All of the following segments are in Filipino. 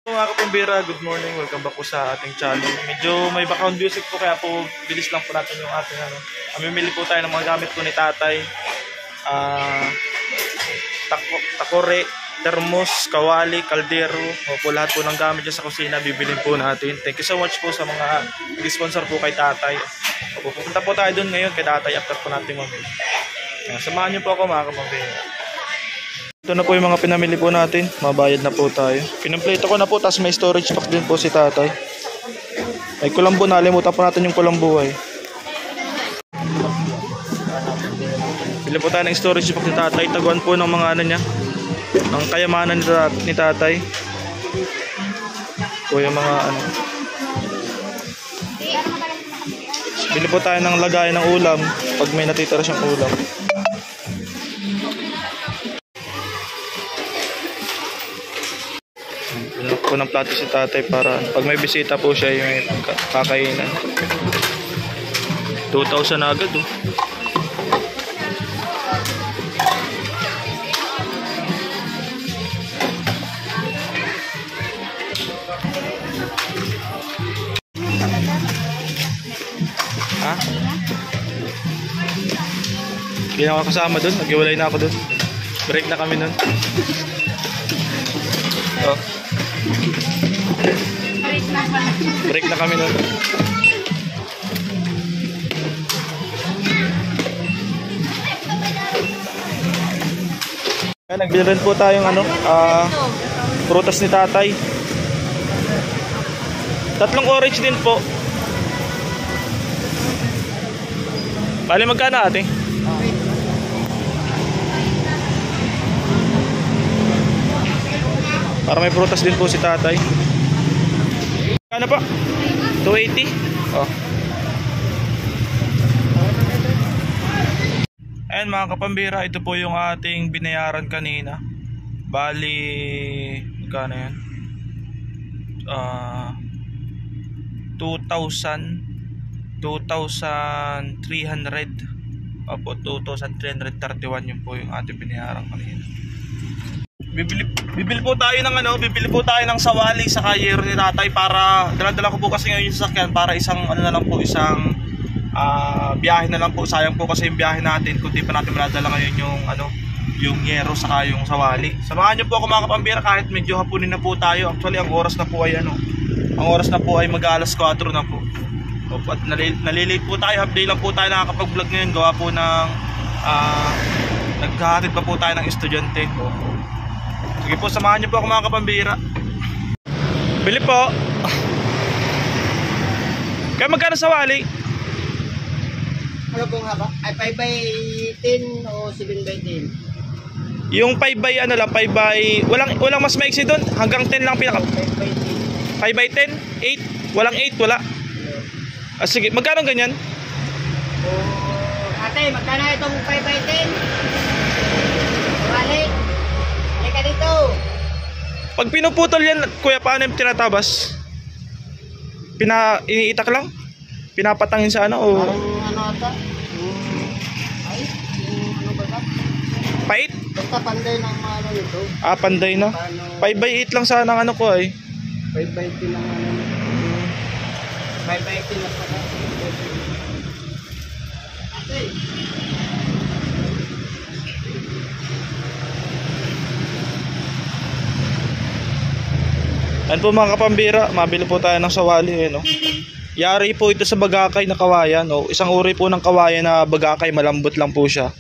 Mga kapambira, good morning. Welcome back po sa ating channel. Medyo may background music po kaya po bilis lang po natin yung ating Mamimili po tayo ng mga gamit po ni tatay. Takore, termos, kawali, kaldero. Po lahat po ng gamit dyan sa kusina bibilin po natin. Thank you so much po sa mga sponsor po kay tatay. Pupunta po tayo dun ngayon kay tatay after po natin mamili. Samahan niyo po ako mga kapambira. Ito na po yung mga pinamili po natin. Mabayad na po tayo. Pinumplate ko na po. Tapos may storage pack din po si tatay. May kulambo. Nalimutan po natin yung kulambo ay. Pili po tayo ng storage pack ni tatay. Taguan po ng mga ano niya. Ang kayamanan ni tatay. Po yung mga ano. Pili po tayo ng lagayan ng ulam. Pag may natitira siyang ulam. Pinalak po ng plato si tatay para pag may bisita po siya yung kakainan. 2,000 na agad oh. Ha? Hindi na ako kasama dun. Nag-iwalay na ako dun. Break na kami nun. Oh. Break na kami nun. Nagbili rin po tayong prutas ni tatay. 3 orange din po. Bali magkano ate? Para may prutas din po si tatay. Ano pa? 280? Oh. Ayan mga kapambira, ito po yung ating binayaran kanina. Bali, magkano yan? 2,300. Opo, 2,331 yun po yung ating binayaran kanina. Bibili po tayo ng bibili po tayo ng sawali sa kayero ni tatay para dala-dala ko po kasi ngayon yung sasakyan para isang na lang po, isang biyahe na lang po. Sayang po kasi yung biyahe natin kung di pa natin madala ngayon yung yero saka yung sawali. Samahan niyo po ako mga kapambira kahit medyo hapunin na po tayo. Actually ang oras na po ay mag-alas 4 na po. At nalilate po tayo, half day lang po tayo nakakapag-vlog ngayon gawa po ng naghahatid pa po tayo ng estudyante. Sige po, samahan niyo po ako mga kapambira. Bili po. Kaya magkano sa wali? Ano pong haba? Ay 5 by 10 o 7 by 10? Yung 5 by 5 by... Walang mas maiksi doon. Hanggang 10 lang pinaka... 5 by 10. 5 by 10? 8? Walang 8, wala. Sige, magkano ganyan? Ate, magkano itong 5 by 10? Wali. Halika dito. Pag pinuputol yan, kuya, paano yung tinatabas? Iniitak lang? Pinapatangin sa ano? O... Parang ano ata? Ano ba ito? Pait? Basta panday ng ano nito. Panday na? 5 by 8 lang sana ang ano ko ay. 5 by 10 ng ano nito. 5 by 10 lang pala. Ate. Yan po mga kapambira, mabili po tayo ng sawali no? Yari po ito sa bagakay na kawayan no? Isang uri po ng kawayan na bagakay, malambot lang po siya.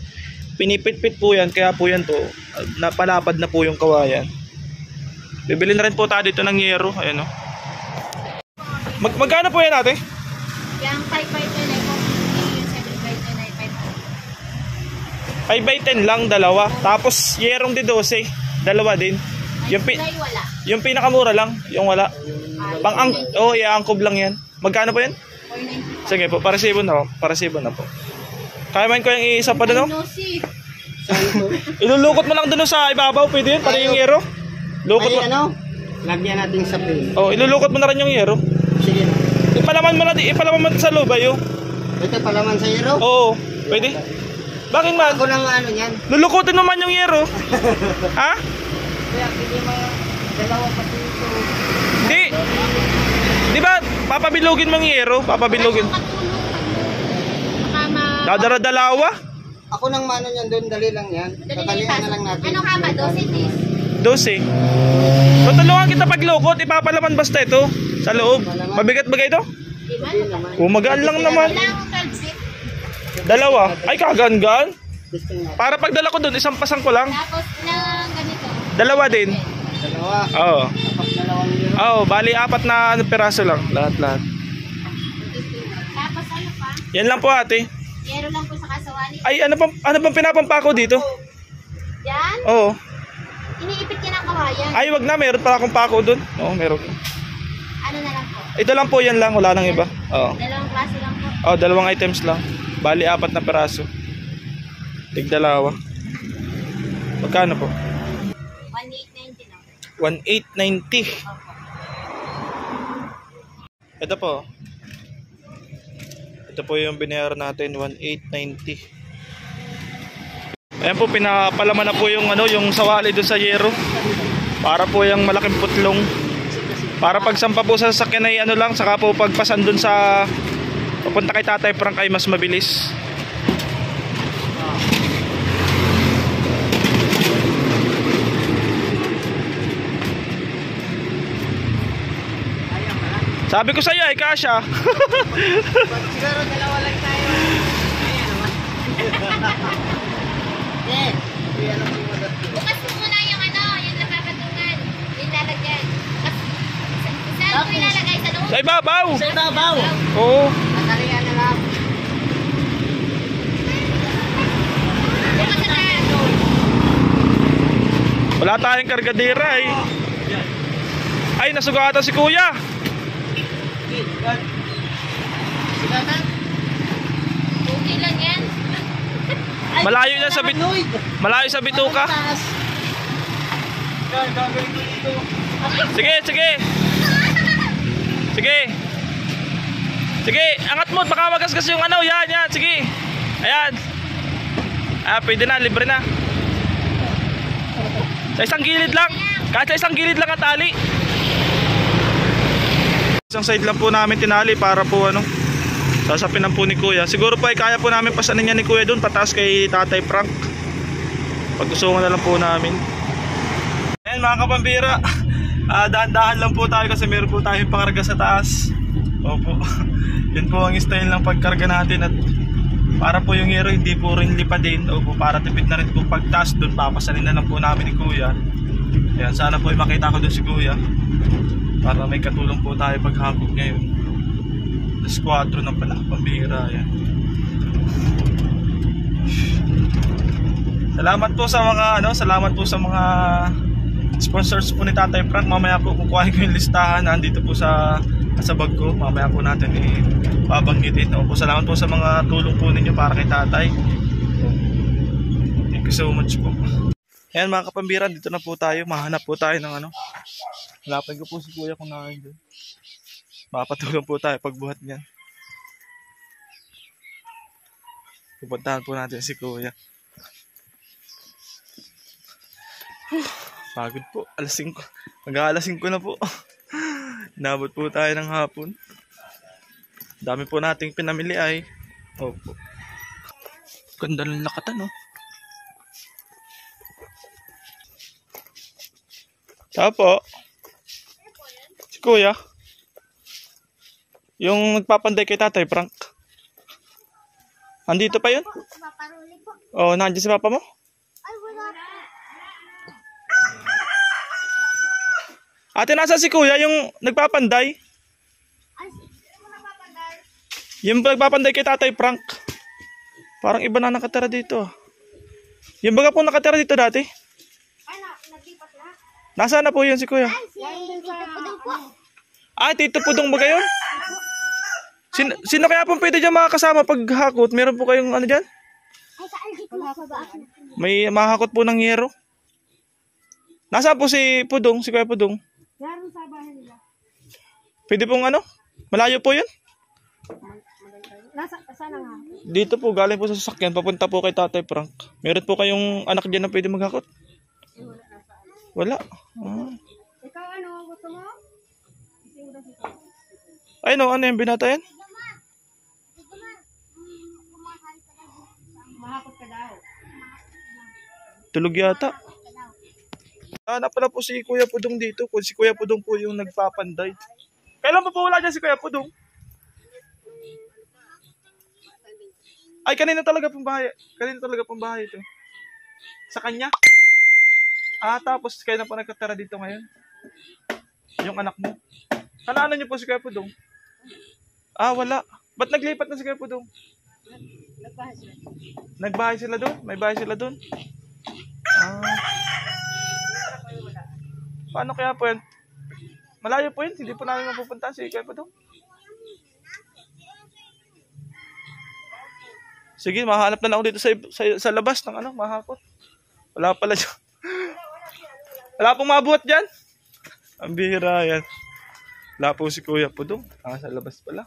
Pinipit-pit po yan, kaya po yan to napalapad na po yung kawayan. Bibili na rin po tayo dito ng yero. Ayan no? Magkano po yan ate? Yung 5 by 10 ay 450, yung 7 by 10 ay 5 by 10 lang, dalawa. Tapos yerong de 12, dalawa din. Yung pinakamura lang, yung wala. I-angkob lang yan. Magkano po yan? 490. Sige po, para sibon na po. Kaya man ko yung isa pa doon, no? Ilulukot mo lang doon sa ibabaw, pwede yun, para yung yero. Lukot mo. Lagyan natin sa plate. Ilulukot mo na rin yung yero. Sige. Ipalaman mo sa lubay, oh. Ito palaman sa yero? Oo, pwede. Bakit man? Ako lang ano yan. Lulukutin mo man yung yero. Ha? Kaya hindi mga dalawa pati ito. papabilugin mong yero, papabilugin. Dadara-dalawa? Ako nang mano niyan doon, dali lang yan. Tatalian na lang natin. Anong haba? 12 days? 12. Tutulungan kita paglukot, ipapalaman basta ito sa loob. Mabigat ba ito? Di ba? Magaan lang naman. Ilang 12 zip? Dalawa. Ay, kagan-gan. Testing natin. Para pagdala ko doon, isang pasang ko lang. Tapos ilang ganito? Dalawa din. Dalawa. Oo. Tapos 2 euro. Oo, bali 4 na piraso lang. Lahat. Tapos ano pa? Yan lang po ate. Yero lang po sa kasawali. Ay, ano bang pinapampako dito? Yan? Oo. Iniipit ka ng kawayan. Ay, wag na. Meron pala akong pako doon. Oo, meron. Ano na lang po? Ito lang po, yan lang. Wala nang iba. Oo. Dalawang klase lang po. Oh, 2 items lang. Bali 4 na piraso. Tig-dalawa. Magkano po? 1890 lang. 1890. Opo. Ito po. Ito po yung binayaran natin, 1890. Ayan po, pinapalaman na po yung yung sawali doon sa yero. Para po yung malaking putlong. Para pagsampa po sa sasakyan ay lang, saka po pagpasan doon sa papunta kay Tatay Frank ay mas mabilis. Sabi ko sa iyo ay kasya. Siguro dalawa lang tayo. Ayan naman. Eh, ayan ang mga Bukas mo muna yung yung napapatungan. Yung lalagyan. Saan ko ilalagay? Sa loob? Sa ibabaw. Sa ibabaw. Oo. Tatalian na lang. Bukas na tayo. Wala tayong kargadera eh. Ay, nasugatan si Kuya. Sigatan. Okay lang yan. Malayo na sa malayo sa bituka. Sige. Sige, angat mo, baka magasgas yung yan, sige. Ayan. Ah, pwede na, libre na. Sa isang gilid lang. Kahit sa isang gilid lang ang tali. Isang side lang po namin tinali para po sasapinan po ni Kuya. Siguro po ay kaya po namin pasanin niya ni Kuya doon pataas kay Tatay Frank. Paggusungan na lang po namin. Ayan mga kapambira. Dahan-dahan lang po tayo kasi meron po tayong pangarga sa taas. Opo. Yun po ang style ng pagkarga natin at para po yung hero hindi po rin lipa din. Opo, para tipid na rin po pagtaas doon papasanin na lang po namin ni Kuya. Ayan, sana po ay makita ko doon si Kuya. Para may katulong po tayo paghakot ngayon. Alas 4 na pala, pambihira. Ayan. Salamat po sa mga sponsors po ni Tatay Frank. Mamaya po kukuhain ko yung listahan. Nandito po sa bag ko. Mamaya po natin babanggitin. Opo, salamat po sa mga tulong po ninyo para kay Tatay. Thank you so much po. Ayan mga kapambiran, dito na po tayo. Mahanap po tayo ng hanapan ko po si Kuya kung nakain doon. Makapatulong po tayo pagbuhat niyan. Pupuntahan po natin si Kuya. Pagod po. Alas 5. Mag-aalas 5 na po. Inabot po tayo ng hapon. Dami po nating pinamili ay. Opo. Ganda ng lakatan, Tapo. Si Kuya. Yung nagpapanday kay Tatay Frank. Andito pa yun? Oo, nandiyan si Papa mo? Ate, nasa si Kuya yung nagpapanday? Yung nagpapanday kay Tatay Frank. Parang iba na nakatira dito. Yung baga po nakatira dito dati? Nasaan na po yun si Kuya? Ah, Tito Pudong ba kayo? Sino kaya pong pwede dyan makakasama pag hakot? Meron po kayong dyan? May mahakot po ng yero. Nasaan po si Pudong? Si Kuya Pudong? Pwede pong malayo po yun? Dito po, galing po sa sasakyan. Papunta po kay Tatay Frank. Meron po kayong anak dyan na pwede maghakot? Wala. Ikaw gusto mo? Ay no, ano yung binata yan? Mahakot ka daw. Tulog yata. Hanap pala po si Kuya Pudong dito. Kung si Kuya Pudong po yung nagpapanday. Kailan pa po wala dyan si Kuya Pudong? Ay, kanina talaga pong bahay. Kanina talaga pong bahay ito. Sa kanya? Ah, tapos kayo na po nagkatara dito ngayon? Yung anak mo? Ano niyo po si Kuya Pudong? Ah, wala. Ba't naglipat na si Kuya Pudong? Nagbahay sila doon? May bahay sila doon? Ah. Paano kaya po yan? Malayo po yun. Hindi po namin mapupunta si Kuya Pudong. Sige, mahanap na lang ako dito sa labas ng ano, mahakot. Wala pala dyan. Wala pong mabuhat dyan. Ang bihira yan. Wala po si Kuya Pudong. Sa labas pala.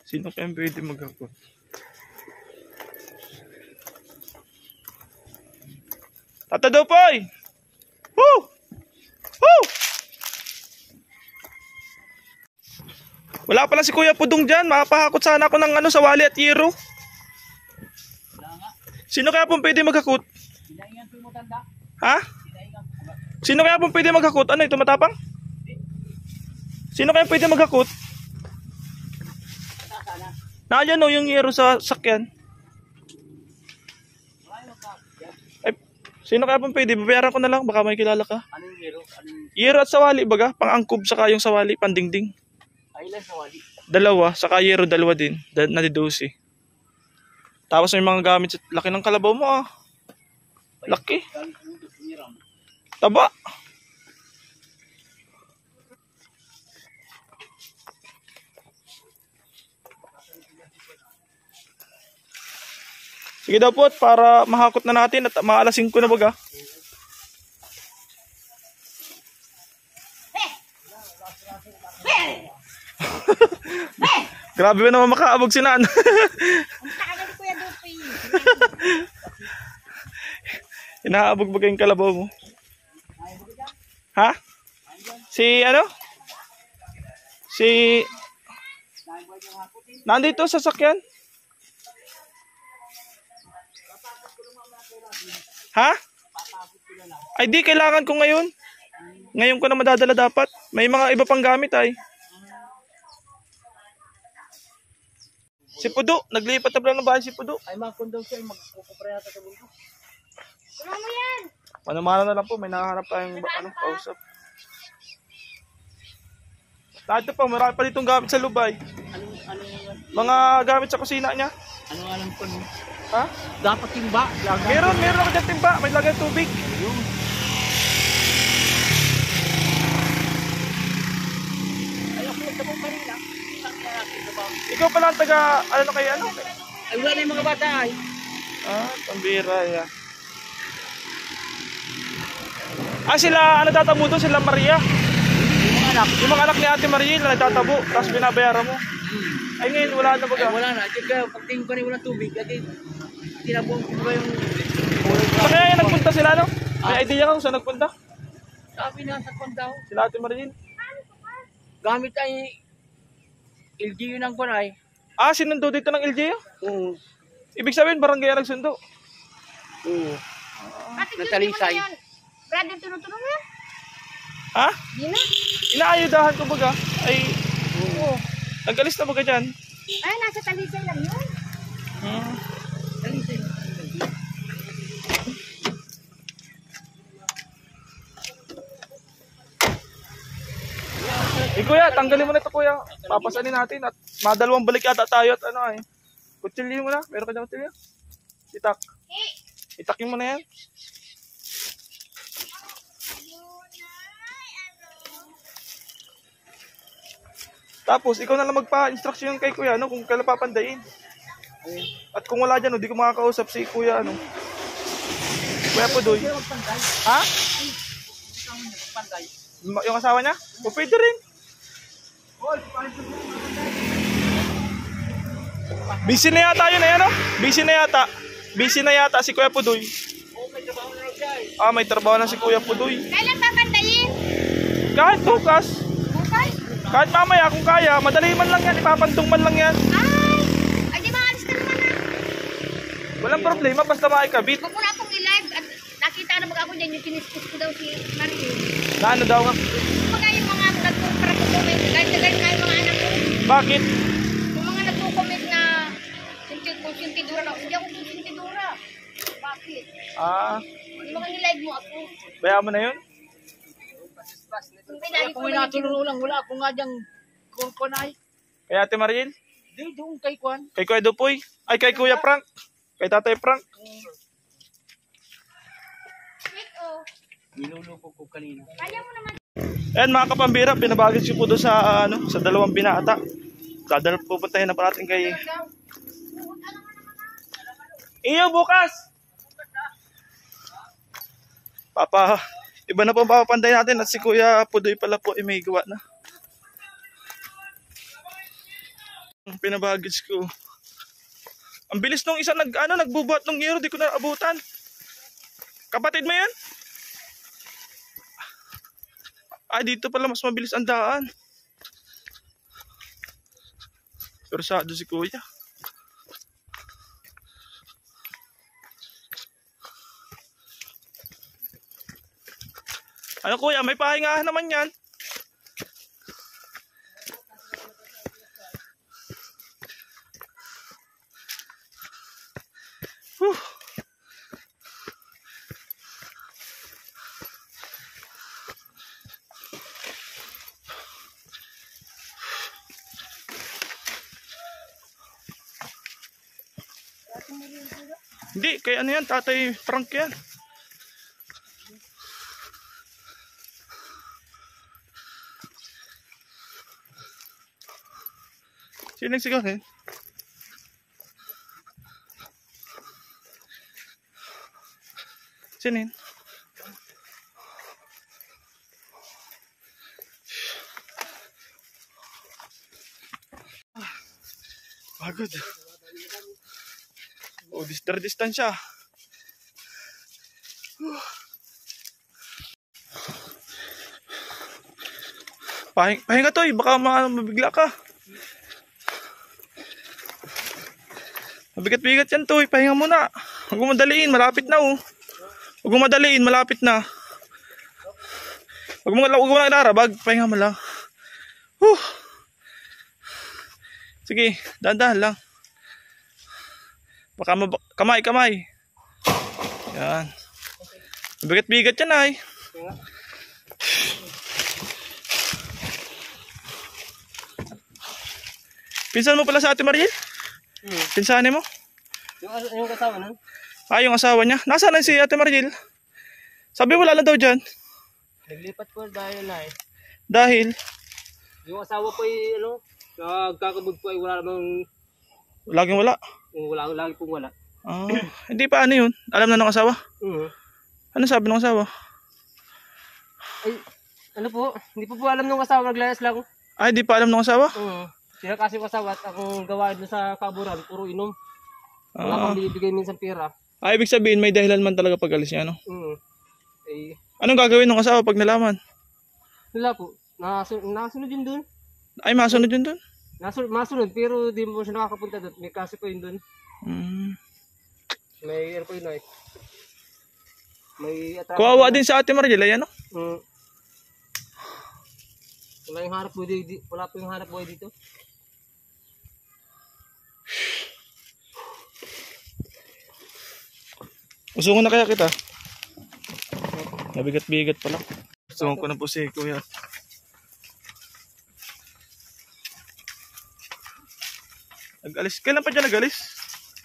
Sino kaya pwede maghakot? Tata Dopoy! Woo! Woo! Wala pala si Kuya Pudong dyan. Makapahakot sana ako ng ano, sawali at yero. Sino kaya pong pwede maghakot? Ha? Sino kaya pong pwede maghakot? Ano ito, matapang? Sino kaya pwede maghakot? Naalyan o yung yero sa sakyan. Ay, sino kaya pong pwede? Babayaran ko na lang. Baka may kilala ka. Anong yero? Yero at sawali baga? Pang-angkob saka yung sawali, pandingding. Ilan sawali? Dalawa, saka yero dalawa din. Nadidosi. Tapos may mga gamit. Laki ng kalabaw mo ah. Laki. Taba. Sige daw po, para mahakot na natin at maalasin ko na baga. Grabe ba naman makaabog si Nan? Ang tagal Kuya Dupi. Inaabog ba kayong kalabaw mo? Ha? Si ano? Si... Nandito sa sakyan? Ha? Ay di, kailangan ko ngayon. Ngayon ko na madadala dapat. May mga iba pang gamit ay. Si Pudo, naglipat na pala ng bahay si Pudo. Ay, mga kondong siya, magkukupra yata sa bulto. Tulungan mo yan. Manamana na lang po, may nakahanap tayong kausap. Lahat pa, marami pa ditong gamit sa lubay. Mga gamit sa kusina niya. Ano alam ko no? Ha? Dapat timba. Meron ako dyan timba, may lagay tubig. Ay, ako nagtabong kanina. Ikaw pala ang taga, ano na kayo, ano? Ay, wala na yung mga bata ay. Ah, pambira yan. Ah, sila, ano tatabo doon? Sila Maria. Yung mga anak ni Ate Maria, na nagtatabo, tapos binabayaran mo. Ay ngayon, wala na baga. Ay, wala na. Kaya pagtingin ko rin walang tubig, at tinabuang ko ba yung... So kaya yung nagpunta sila, no? May idea kang saan nagpunta? Sabi na sa kondaw. Sila Ate Maria. Gamit ay LGU ng kunay. Ah, sinundo dito ng LGU? Oo. Ibig sabihin, barangay ang nagsundo. Oo. Bakit Natalisay. yun? Brother, tunong-tunong mo yan? Ha? Di na. Inaayudahan ko baga. Ay, oo. Nag-alis na baga dyan. Ay, nasa talisay lang yun. Talisay. Kuya, tanggalin mo na ito kuya. Papasanin natin at madalawang balik yata tayo at ano ay. Kutsilyo mo na. Meron ka dyan kutsilyo? Itak. Itakin mo na yan. Tapos, ikaw na lang magpa-instruction kay kuya, no, kung kailan papandayin. At kung wala dyan, no, di ko makakausap si kuya, ano. Kuya Pudoy. Ha? Yung asawa niya? O pwede rin. Busy na yata yun, no? Busy na yata. Busy na yata si Kuya Pudoy. Ah, may trabaho na si Kuya Pudoy. Kailan papandayin? Kahit bukas. Bukas? Kahit mamaya kung kaya, madali man lang yan, ipapantong man lang yan. Ay, di maalis ka naman na. Walang problema, basta maikabit. Huwag mo na akong i-live at nakita na mag ako dyan yung kiniskus ko daw si Mario. Na ano daw nga? Kumbaga yung mga nagko-comment, guys na guys kayo mga anak ko. Bakit? Yung mga nagko-comment na sintidura na, hindi ako sintidura. Bakit? Yung mga nilive mo ako. Bayaan mo na yun? Yung pinali ko Kung natulong lang, wala ako nga diyang kumpanay. Kay Ate Mariel? Di, doon kay Kwan. Kay Kuya Dupoy? Ay, kay Kuya Frank? Kay Tatay Frank? Sweet oh. Nilulupo ko kanina. Kaya mo naman. Ayan mga kapambira, pinabagis ko po doon sa, sa dalawang binata. Dadal pupuntahin na pa natin kay... Iyo, bukas! Iba na po ang papapanday natin at si Kuya Pudoy pala po may gawa na. Pinabagis ko. Ang bilis nung isa nagbubuhat ng iyo, di ko na abutan. Kapatid mo yan? Ay, dito pala mas mabilis ang daan. Persado si Kuya. Ano Kuya, may pahingahan naman yan. Whew. Hindi, kay ano yan, Tatay Frank yan. Sino nagsigaw eh? Sino yun? Pagod. Oh, distansya. Pahinga to, baka mabigla ka. Mabigat-bigat yan to, pahinga muna. Huwag mo madaliin, malapit na oh. Huwag mo madaliin, malapit na. Huwag mo lang ilarabag, pahinga mo lang. Sige, dahan-dahan lang. Baka kamay. Yan. Mabigat-bigat yan ay. Pinsan mo pala sa Ate Mariel? Pinsanin mo? Yung kasama nun? Yung asawa niya. Nasaan na si Ate Mariel? Sabi wala lang daw dyan. Naglipat po dahil na eh. Dahil? Yung asawa po ay nagkakabog po ay wala namang... Laging wala? Lagi pong wala. Hindi pa ano yun? Alam na ng asawa? Ano sabi ng asawa? Ay, ano po? Hindi po alam ng asawa, naglayas lang. Ay, hindi pa alam ng asawa? Sila kasi yung asawa at akong gawain doon sa kaburan, puro inom. Wala kang bibigay minsan pera. Ibig sabihin may dahilan man talaga pag alis niya, no? Eh, anong gagawin ng asawa pag nalaman? wala po. Nasunod yun doon. Ay, masunod yun doon? Masunod, pero di mo siya nakakapunta doon. May kasi po yun doon. May po yun eh. May atraso. Kawawa din sa Ate Mariel, ayan, no? Wala yung hanap buhay dito. Wala po yung hanap buhay dito. Usungan na kaya kita? Nabigat-bigat pala. Usungan ko na po si Kuya. Nag-alis. Kailan pa dyan nag-alis?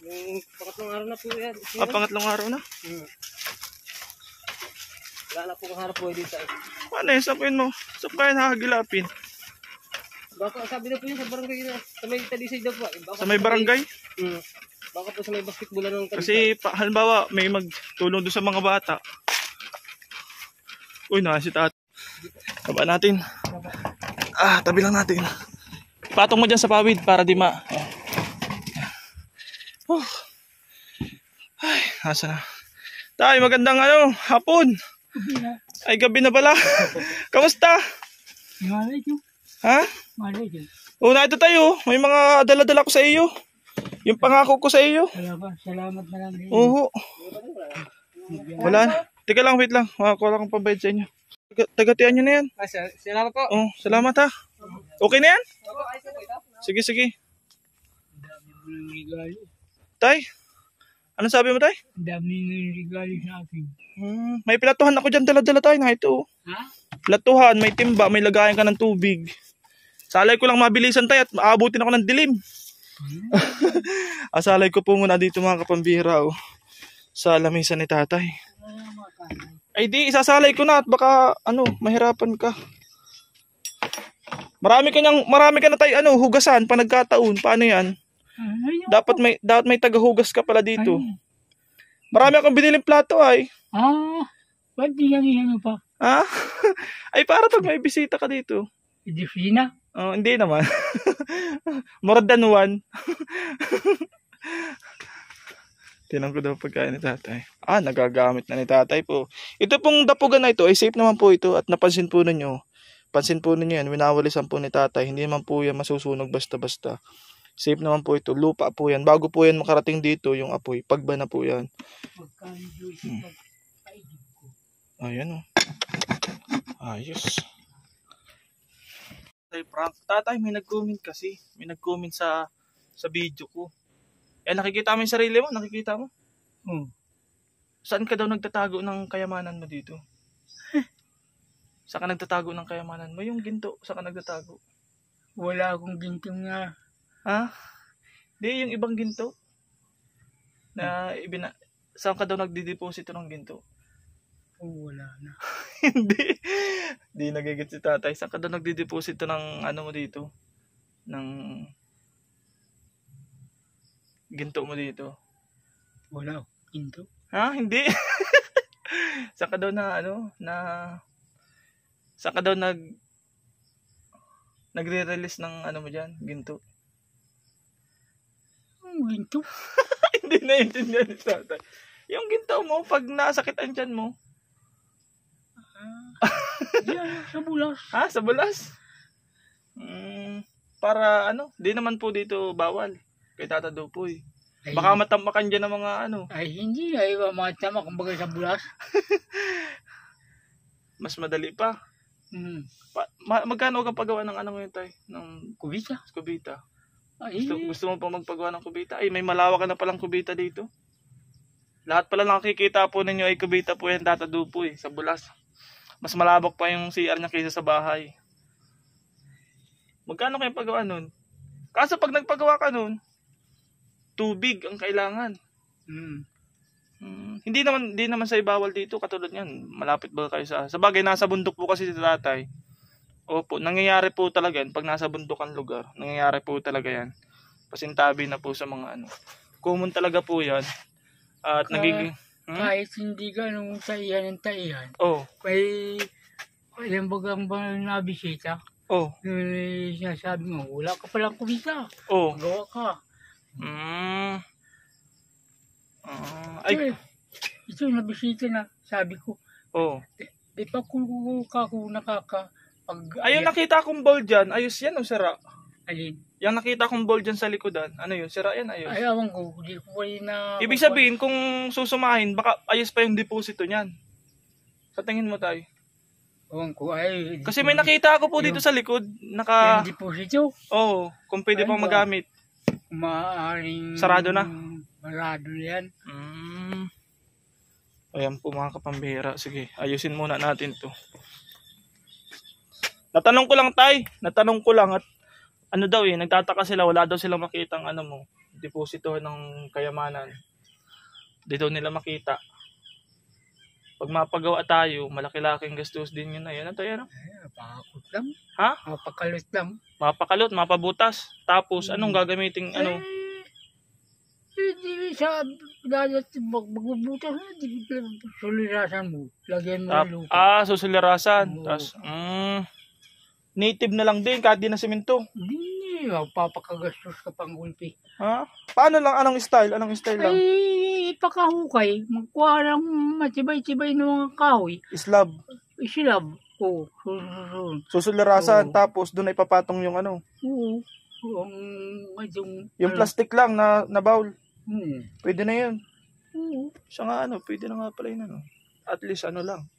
Yung pangatlong araw na po yan. Pangatlong araw na? Wala na po ang hanap buhay dito. Ano eh, sabihin mo? Saan kaya nakagilapin? Baka sabi na po yun sa barangay na. Sa may talisay daw po. Sa may barangay? Baka po sa may basketball ng talisay. Kasi halimbawa may magtulong doon sa mga bata. Uy, nasi tat. Taba natin. Tabi lang natin. Patong mo dyan sa pawid para di ma... Ay, nasa na. Tay, magandang hapon. Ay, gabi na pala. Kamusta? Ha? Malay din. Na ito tayo. May mga dala-dala ko sa iyo. Yung pangako ko sa iyo. Salamat na lang. Oo. Wala na. Teka lang, wait lang. Wala akong pambayad sa inyo. Tagatian nyo na yan. Salamat po. Oh, salamat ha. Okay na yan? Sige, sige. Tay, ano sabi mo, Tay? Ang dami ng regalo sa akin. May pilatuhan ako dyan, dala-dala tayo na ito. Ha? Pilatuhan, may timba, may lagayan ka ng tubig. Salay ko lang mabilisan tayo at aabutin ako ng dilim. Asalay ko po muna dito mga kapambira sa lamisa ni tatay. Ay di, isasalay ko na at baka mahirapan ka. Marami ka na tayo hugasan pa nagkataon. Paano yan? Dapat may tagahugas ka pala dito. Marami akong biniling plato ay. Ba't di yan pa? Ay para pag may bisita ka dito. Edifina? Hindi naman. More than one. Tinang ko daw pagkain ni tatay. Nagagamit na ni tatay po. Ito pong dapugan na ito, ay safe naman po ito. At napansin po ninyo yan, winawalisan po ni tatay. Hindi naman po yan masusunog basta-basta. Safe naman po ito. Lupa po yan. Bago po yan makarating dito yung apoy. Pagba na po yan. Ayan o. Ayos. Prank. Tatay, may nag-comment kasi. May nag-comment sa video ko. Nakikita mo yung sarili mo? Nakikita mo? Saan ka daw nagtatago ng kayamanan mo dito? Saan ka nagtatago ng kayamanan mo? Yung ginto, saan ka nagtatago? Wala akong ginto nga. Di, yung ibang ginto. Saan ka daw nagdideposito ng ginto? Wala na. Hindi. Di nagigit si tatay. Saan ka daw nagdideposito ng mo dito? Ng ginto mo dito? Wala. Ginto? Hindi. Saan ka daw saan ka daw nagre-release ng mo dyan? Ginto? Ginto? Hindi naiintindihan ni tatay. Yung ginto mo, pag nasakit ang tiyan mo. Yan, sa bulas. Sa bulas? Para di naman po dito bawal. Kay Tata Dupoy. Baka matamakan dyan ng mga Ay hindi, ay matama kumbaga sa bulas. Mas madali pa. Magkano ka pagawa ng ngayon tay? Ng kubita. Kubita. Ay, Gusto mo pa magpagawa ng kubita? Ay, may malawak na palang kubita dito. Lahat pala nakikita po ninyo ay kubita po yan Tata Dupoy sa bulas. Mas malabak pa yung CR niya kaysa sa bahay. Magkano kayo pagawa nun? Kaso pag nagpagawa ka nun, tubig ang kailangan. Hindi naman sa ibawal dito katulad niyan. Malapit ba kayo sa bagay nasa bundok po kasi si tatay. Opo, nangyayari po talaga yan pag nasa bundukan lugar. Nangyayari po talaga yan. Pasintabi na po sa mga common talaga po yan. At nagiging kahit hindi ganun taihan ng taihan. May alam bagang ba nabisita? Sinasabi mo, wala ka palang kubita. Gawa ka. Ito nabisita na, sabi ko. Di pa kung ayun nakita kong bowl dyan, ayos yan o sira? Alin? Yung nakita kong bowl dyan sa likodan, ano yun, sira yan, ayos? Ay, awan ko, hindi ko pa yun na... Ibig sabihin, kung susumahin, baka ayos pa yung deposito niyan. Sa tingin mo tayo? Awan ko, ay... Kasi may nakita ako po dito sa likod, yung deposito? Kung pwede pang magamit. Maaaring... Sarado na? Sarado na yan. Ayan po mga kapambihira. Sige, ayusin muna natin to. Natanong ko lang at nagtataka sila, wala daw silang makitang deposito ng kayamanan. Di daw nila makita. Pag mapagawa tayo, malaki-laking gastos din yun na yan. Mapakakot lang. Mapakalot lang. Mapabutas. Tapos, anong gagamitin, Hindi sa dadat magbubutas, sulirasan mo. Lagyan mo ng lupa. Susulirasan. Tapos, native na lang din, kahit di na simento. Hindi, papakagastos ka pang gulpi. Paano lang? Anong style lang? Ay, ipakahukay. Magkuha ng matibay-tibay ng mga kahoy. Slab. Isilab. Oo, susunod. Susulirasan, Oo. tapos doon ay papatong yung ano. Oo. Yung plastic lang na bowl. Pwede na yun. Oo. Siya nga ano, pwede na nga pala yun ano. At least ano lang.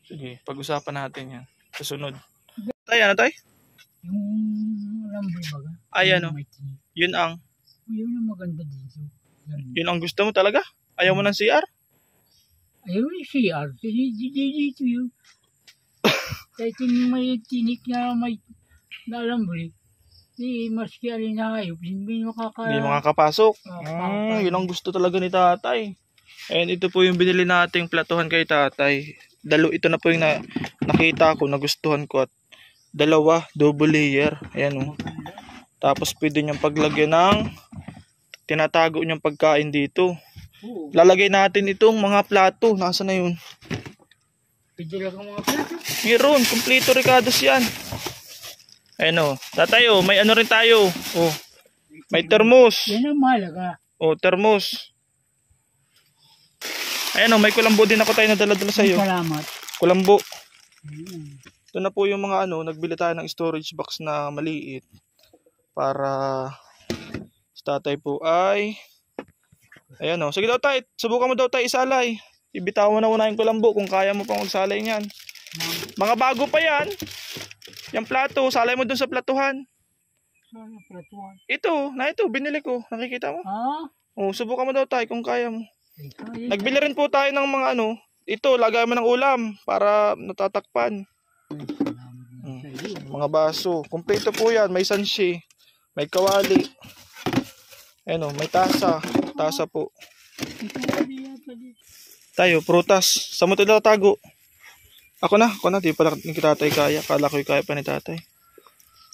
Sige, pag-usapan natin yan. Susunod. Tay, ano tay? Yung lamboy baga. Ay ano, yun Yun ang maganda dito. yun ang gusto mo talaga? Ayaw mo ng CR? Ayaw yung CR. Dito yun. Kahit yung may tinik na may nalamboy. Maski alin na hayop, hindi makakapasok. Yun ang gusto talaga ni tatay. And ito po yung binili nating platuhan kay tatay. Ito na po yung nakita ko, nagustuhan ko. At dalawa, double layer. Ayan o. Tapos pwede niyang paglagyan ng tinatago niyang pagkain dito. Lalagay natin itong mga plato. Nasaan na yun? Pwede lang ang mga plato. Meron, kompleto Ricardos yan. Ayan o. Tatay o, may ano rin tayo. O, may termos. Yan ang mahalaga. O, termos. Ayan o, may kulambo din ako tayo nadala-dala sa'yo. Salamat. Kulambo. Ito na po yung mga ano, nagbili tayo ng storage box na maliit. Para sa tatay po ay ayan o. Sige daw tayo, subukan mo daw tayo isalay. Ibitawan mo na una yung kulambo kung kaya mo pang magsalay niyan. Mga bago pa yan. Yung plato, salay mo dun sa platuhan. Saan ang platuhan? Ito, binili ko. Nakikita mo? O, subukan mo daw tayo kung kaya mo. Nagbili rin po tayo ng mga ano. Ito, lagay mo ng ulam para natatakpan. Mga baso. Kompleto po yan. May sanshi. May kawali. Ayan o, may tasa. Tasa po. Tayo, prutas. Saan mo ito tago? Ako na. Di pala ni tatay kaya. Kala ko kaya pa ni tatay.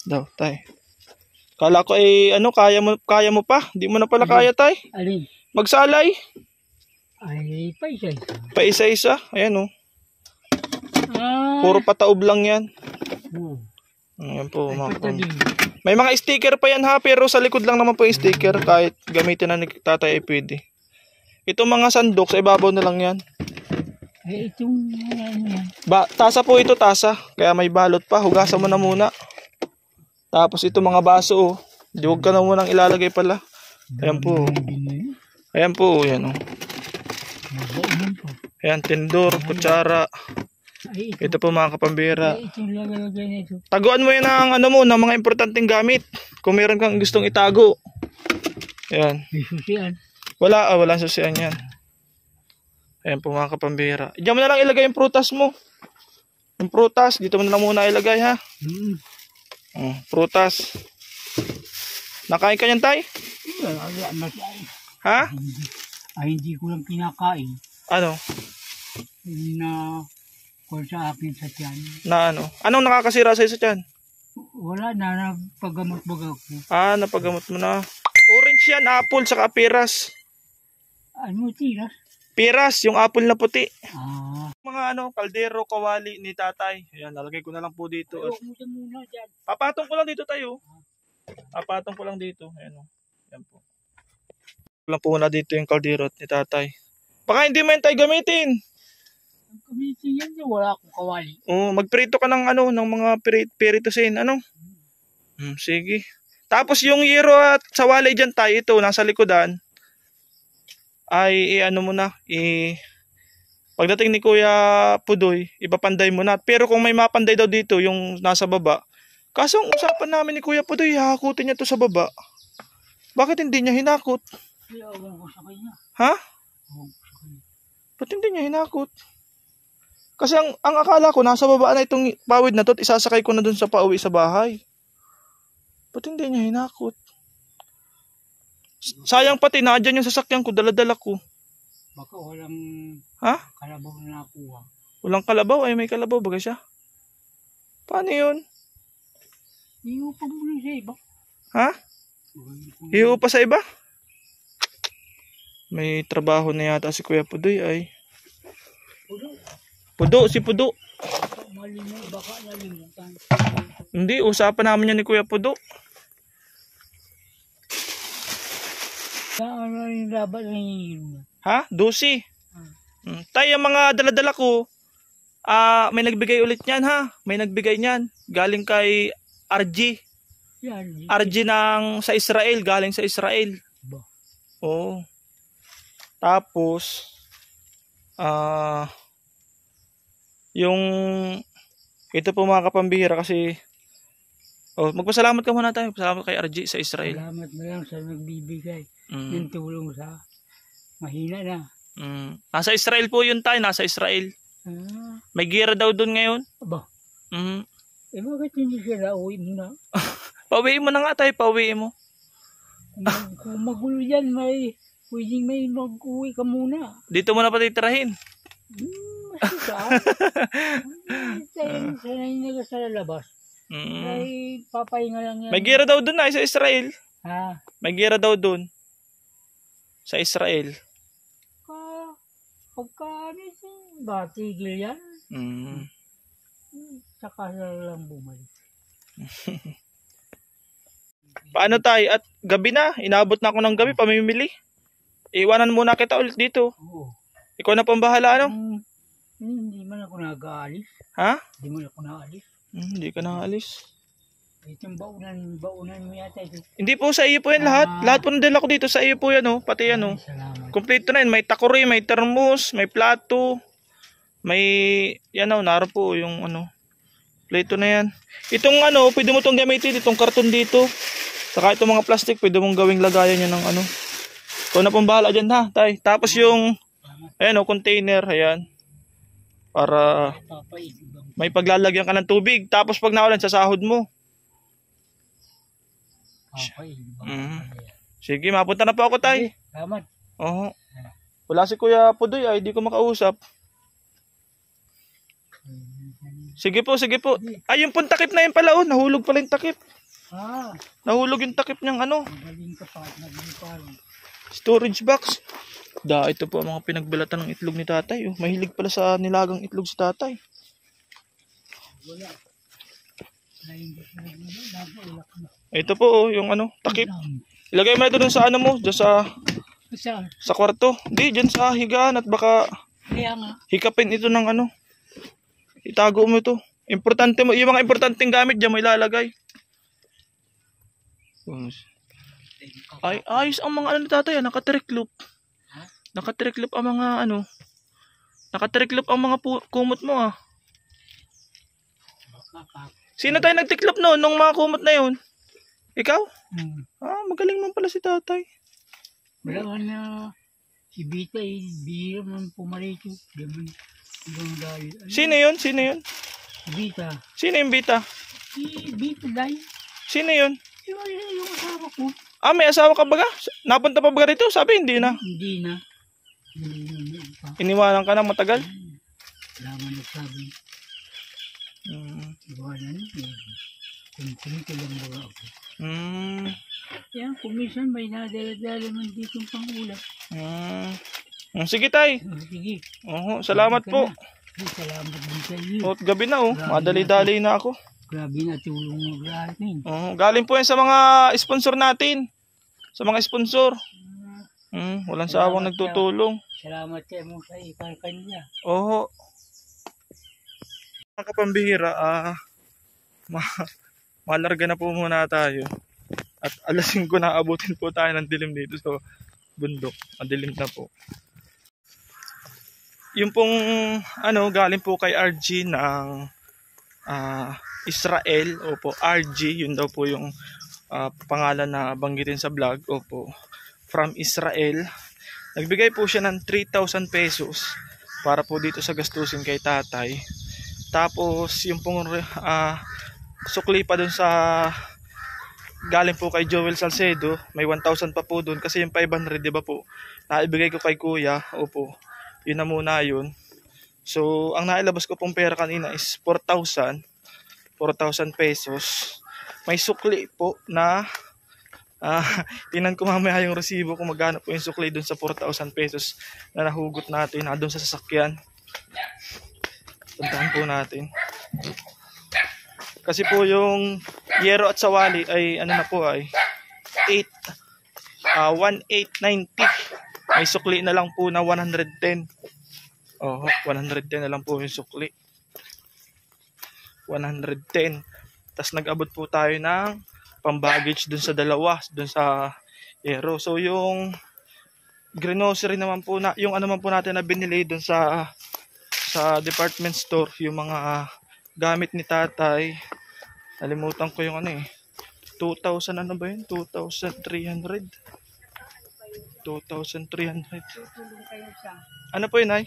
Daw, tay. Kala ko ano, kaya mo pa. Di mo na pala kaya, tay. Alin? Magsalay. Ay, paisa-isa. Paisa-isa. Ayan o. Puro pataob lang yan. Ayan po. May mga sticker pa yan ha. Pero sa likod lang naman po yung sticker. Kahit gamitin na ni tatay ay pwede. Itong mga sandok sa ibabaw na lang yan. Itong yan. Tasa po ito, tasa. Kaya may balot pa. Hugasan mo na muna. Tapos ito mga baso. Huwag ka na munang ilalagay pala. Ayan po. Ayan po. Ayan o. Ayan, tindor, kutsara. Ito po mga kapambira. Taguan mo yan ng ano mo, ng mga importanteng gamit. Kung meron kang gustong itago. Ayan. Walang susian yan. Ayan po mga kapambira. Diyan mo na lang ilagay yung prutas mo. Yung prutas, dito mo na lang muna ilagay ha. Prutas. Nakain ka niyan, tay? Ha? Ay, hindi ko lang kinakain. Ano? Na kung sa akin sa tiyan. Na ano? Anong nakakasira sa'yo sa tiyan? Wala na, napagamot baga ko. Napagamot mo na. Orange yan, apple, saka piras. Ano, tiras? Piras, yung apple na puti. Mga ano, kaldero, kawali ni tatay. Ayan, lalagay ko na lang po dito. Papatong ko lang dito tayo. Papatong ko lang dito. Ayan o. Ayan po. Lang po na dito yung kaldero ni tatay. Baka hindi mo yan tayo gamitin. Gamitin yan, wala akong kawali. Magprito ka ng ano, ng mga peritosin. Ano? Sige. Tapos yung yero at sawali dyan tayo, ito, nasa likodan. Ay ano mo na, pagdating ni Kuya Pudoy, ipapanday mo na. Pero kung may mapanday daw dito, yung nasa baba, kaso ang usapan namin ni Kuya Pudoy, hakutin niya to sa baba. Bakit hindi niya hinakot? Ha? Ba't hindi niya hinakot? Kasi ang akala ko, nasa baba na itong pawid na to, isasakay ko na dun sa pauwi sa bahay. Ba't hindi niya hinakot? Sayang pati, nadyan yung sasakyan ko, dala-dala ko. Baka walang kalabaw na nakuha. Walang kalabaw? Ay, may kalabaw baga siya. Paano yun? Iupa mo rin sa iba. Ha? Iupa sa iba? May trabaho na yata si Kuya Pudoy ay. Si Pudo. Baka nalimutan. Hindi, usapan namin yan ni Kuya Pudo. Ano yung laban na yun? Ha? 12. Tayo, yung mga dala-dala ko, May nagbigay ulit niyan ha. May nagbigay niyan. Galing kay RG. Yan. RG sa Israel. Galing sa Israel. Ba? Oo. Tapos, yung, ito po mga kapambihira kasi, magpasalamat ka muna tayo. Pasalamat kay RG sa Israel. Salamat na lang sa nagbibigay Mm. ng tulong sa mahina na. Nasa Israel po yun tayo. Nasa Israel. May gira daw doon ngayon. Aba, Mm. bakit hindi sila uwi muna? Pauwiin mo na nga tayo. Pauwiin mo. Kung magulo yan, pwedeng may mag-uwi ka muna. Dito mo na patitirahin. Masika. Sanay na sa lalabas. Ay, papahinga lang yan. May gira daw doon na sa Israel. Ha? May gira daw doon. Sa Israel. Pagka batigil yan, saka lang bumalik. Paano tayo? At gabi na. Inabot na ako ng gabi. Pamimili. Iwanan muna kita ulit dito. Oo. Ikaw na pang bahala, ano? Hindi man ako nag-aalis. Ha? Hindi man ako naalis. Hindi ka naalis. Itong baunan mo yata ito. Hindi po, sa iyo po yan lahat. Lahat po nandala ko dito. Sa iyo po yan, oh. Pati yan, oh. Salamat. Kompleto na yan. May takuri, may termos, may plato. May, yan, oh. Naroon po yung, plato na yan. Itong, pwede mo itong gamitin. Itong karton dito. Saka itong mga plastic, pwede mong gawing lagayan yan ng, Ikaw na pong bahala dyan, ha, tay. Tapos yung, ayan, container, ayan. Para may paglalagyan ka ng tubig. Tapos pag naulan, sa sahod mo. Sige, mapunta na po ako, tay. Salamat. Oo. Wala si Kuya Pudoy, ay di ko makausap. Sige po, sige po. Ay, yung pong takip na yun pala, oh. Nahulog pala yung takip. Nahulog yung takip niyang Magaling ka pa, storage box. Ito po ang mga pinagbalatan ng itlog ni tatay. Oh. Mahilig pala sa nilagang itlog si tatay. Wala. Ito po, oh, yung takip. Ilagay mo ito dun sa mo, dyan sa kwarto. Di, dyan sa higaan at baka hikapin ito ng itago mo ito. Importante mo, yung mga importanteng gamit dyan mo ilalagay. Ay, ayos ang mga ni tatay, naka-trick-loop. Naka-trick-loop ang mga naka-trick-loop ang mga kumot mo, ah. Sino tayo nag-trick-loop noon nung mga kumot na yun? Ikaw? Magaling man pala si tatay. Wala na si Bita, bihira man pumarito. Sino yun? Sino yun? Si Bita. Sino yung Bita? Si Bita dahil. Sino yun? Yung asawa ko. May asawa ka baga? Napunta pa baga rito? Sabi, hindi na. Hindi na. Iniwanan ka na matagal? Wala man nagsabi. Iwanan. Kumito lang baga ako. Yan, kumisan may nadala-dala man dito pang ulam. Sige tay. Sige. Salamat po. Salamat din sa iyo. Gabi na, oh. Madali-dali na ako. Grabe na tulong mo natin. Galing po yan sa mga sponsor natin. Sa mga sponsor. Walang sawang nagtutulong. Salamat kayo mo sa ikal kanila. Oo. Mga kapambihira, malarga na po muna tayo. At alas 5 na abutin po tayo ng dilim dito sa bundok. Madilim na po. Yung pong galing po kay RG ng Israel. Opo, RG, yun daw po yung pangalan na banggitin sa vlog. Opo, from Israel. Nagbigay po siya ng 3,000 pesos para po dito sa gastusin kay tatay. Tapos yung pong sukli pa dun sa galing po kay Joel Salcedo, may 1,000 pa po dun kasi yung 500, di ba po, naibigay ko kay kuya. Opo, yun na muna yun. So ang nailabas ko pong pera kanina is 4,000 pesos. May sukli po na tinan ko mamaya yung resibo kung magkano po yung sukli dun sa 4,000 pesos na nahugot natin dun sa sasakyan. Puntahan po natin. Kasi po yung yero at sawali ay na po ay 1,890. May sukli na lang po na 110. 110 na lang po yung sukli. 110. Tapos nag-abot po tayo ng pang-baggage dun sa dalawa, dun sa Yero. So yung grocery naman po na, yung ano man po natin na binili dun sa department store, yung mga gamit ni tatay. Nalimutan ko yung ano 2,000 ano ba yun? 2,300. 2,300. Tutulong kayo sa, Ano po yun, ay?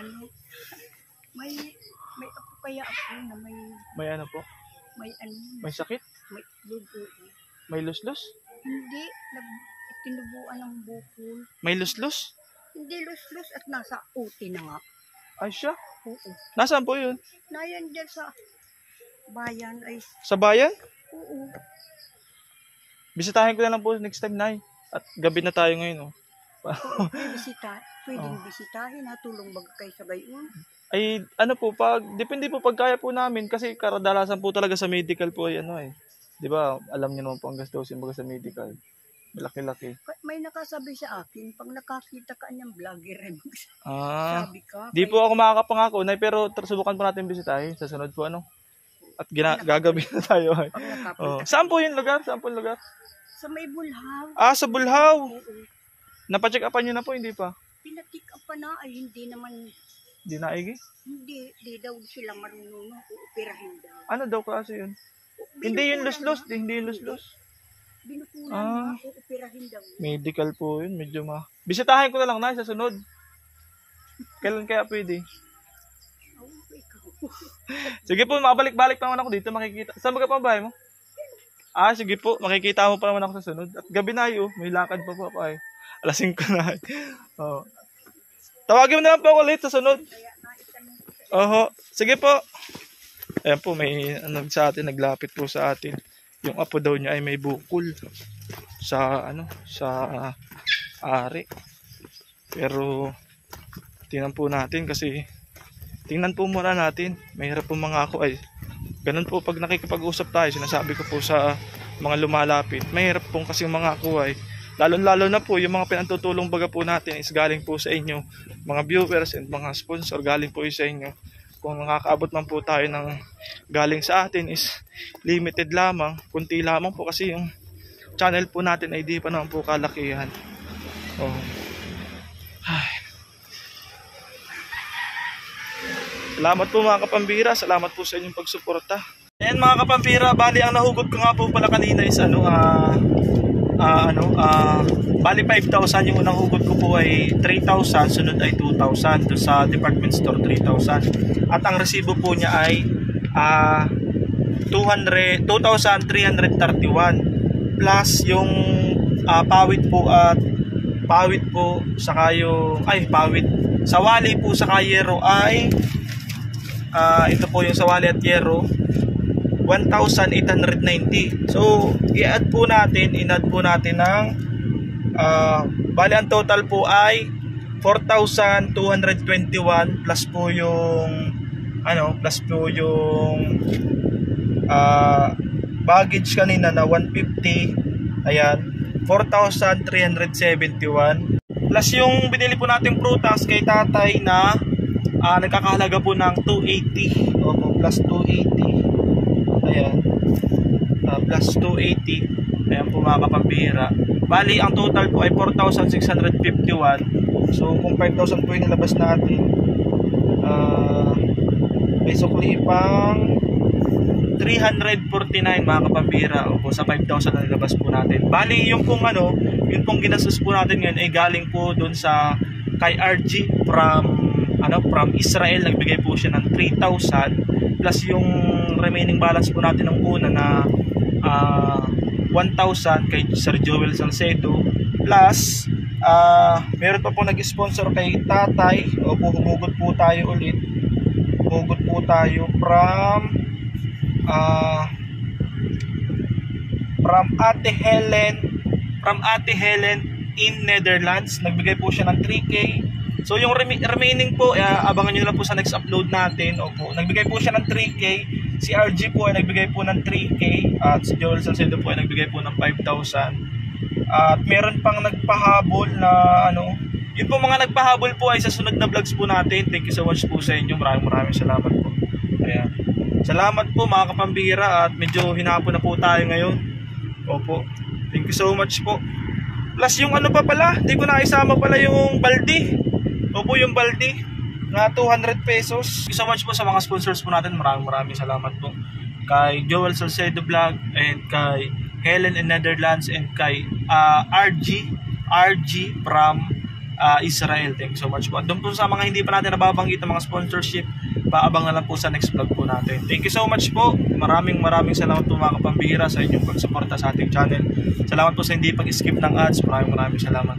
ano, may ako kaya ako na May ano po? may ano, May sakit? may dugo. May luslus? Hindi, tinubuan ng bukol. May luslus? Hindi lus-lus at nasa uti na nga. Ay siya? Oo. Nasaan po yun? Nayan dyan sa bayan ay, Sa bayan? oo. Bisitahin ko na lang po next time, Nay. At gabi na tayo ngayon, Pwedeng bisitahin ha, tulong baga kayo sa gayon. Ay, ano po, depende po pagkaya po namin kasi karadalasan po talaga sa medical po ay ano Di ba, alam niyo naman po ang gastusin baga sa medical. Malaki-laki. May nakasabi sa akin, pag nakakita ka niyang vlogger, sabi ka. Di po ako makakapangako, Nay, pero subukan po natin bisitahin sa sunod po, ano. At gagabi na tayo. Pag nakapunta. Saan po yung lugar? Saan po yung lugar? Sa may Bulhaw. Sa Bulhaw. Oo. Napacheck upan niyo na po, hindi pa? Pinatik up pa na ay hindi naman, Hindi naigi? hindi daw sila marunong uoperahin daw. Ano daw kasi yun? Hindi yung luslus, hindi yung luslus. Binukulan na, uoperahin daw. Medical po yun, medyo Bisitahin ko na lang na sa sunod. Kailan kaya pwede? Ikaw. Sige po, makabalik-balik pa naman ako dito, makikita. Saan ba ka pa bahay mo? Sige po, makikita mo pa naman ako sa sunod. At gabi na yun, may lakad pa po ako ay. 5:00 na. Tawagin mo na lang po ako ulit sa sunod. Sige po. Ayan po, may sa atin, naglapit po sa atin. Yung apo daw niya ay may bukol sa ari. Pero tingnan po natin kasi tingnan po muna natin. Mahirap po mga ako ay ganun po pag nakikipag-usap tayo, sinasabi ko po sa mga lumalapit. Mahirap po kasi yung mga ako ay lalo na po yung mga pinantutulong baga po natin is galing po sa inyo, mga viewers and mga sponsor, galing po sa inyo. Kung nakakaabot man po tayo ng galing sa atin is limited lamang, kunti lamang po kasi yung channel po natin ay di pa naman po kalakihan. Salamat po mga kapambira, salamat po sa inyong pagsuporta. Ayan mga kapambira, bali ang nahugot ko nga po pala kanina is bali 5,000, yung unang hugot ko po ay 3,000, sunod ay 2,000, doon sa department store 3,000. At ang resibo po niya ay 2,331 plus yung pawid po saka yung sawali po sa Yero ay ito po yung sawali at Yero 1,890. So i-add po natin ng bali ang total po ay 4,221 plus po yung baggage kanina na 150. Ayan, 4,371 plus yung binili po nating prutas kay tatay na nagkakahalaga po ng 280. Plus 280. Ayan, plus 280. Ayan po mga kapambihira. Bali ang total po ay 4,651. So kung 5,000 po yung nilabas natin, may sukli pang 349 mga kapambihira. Opo, sa 5,000 na nilabas po natin. Bali yung pong ginastos po natin ngayon ay galing po doon sa kay RG from Israel. Nagbigay po siya ng 3,000 plus yung remaining balance po natin ng una na 1,000 kay Sir Joel Salcedo plus meron pa po nag-sponsor kay tatay. Opo, humugot po tayo ulit. Humugot po tayo from Ate Helen in Netherlands. Nagbigay po siya ng 3K. So yung remaining po, abangan nyo lang po sa next upload natin. Opo, nagbigay po siya ng 3K. Si RG po ay nagbigay po ng 3K. At si Joel Salcedo po ay nagbigay po ng 5,000. At meron pang nagpahabol na yun po mga nagpahabol po ay sa sunod na vlogs po natin. Thank you so much po sa inyo. Maraming salamat po. Ayan. Salamat po mga kapambira at medyo hinapon na po tayo ngayon. Opo. Thank you so much po. Plus yung ano pa pala, di ko naisama pala yung balde. Opo, yung balde na 200 pesos. Thank you so much po sa mga sponsors po natin. Maraming salamat po. Kay Joel Salcedo Vlog and kay Helen in Netherlands and kay RG from Israel. Thank you so much po. At doon po sa mga hindi pa natin nababanggit ng mga sponsorship, paabang na lang po sa next vlog po natin. Thank you so much po. Maraming salamat po mga kapambihira sa inyong pagsuporta sa ating channel. Salamat po sa hindi pag-skip ng ads. Maraming salamat.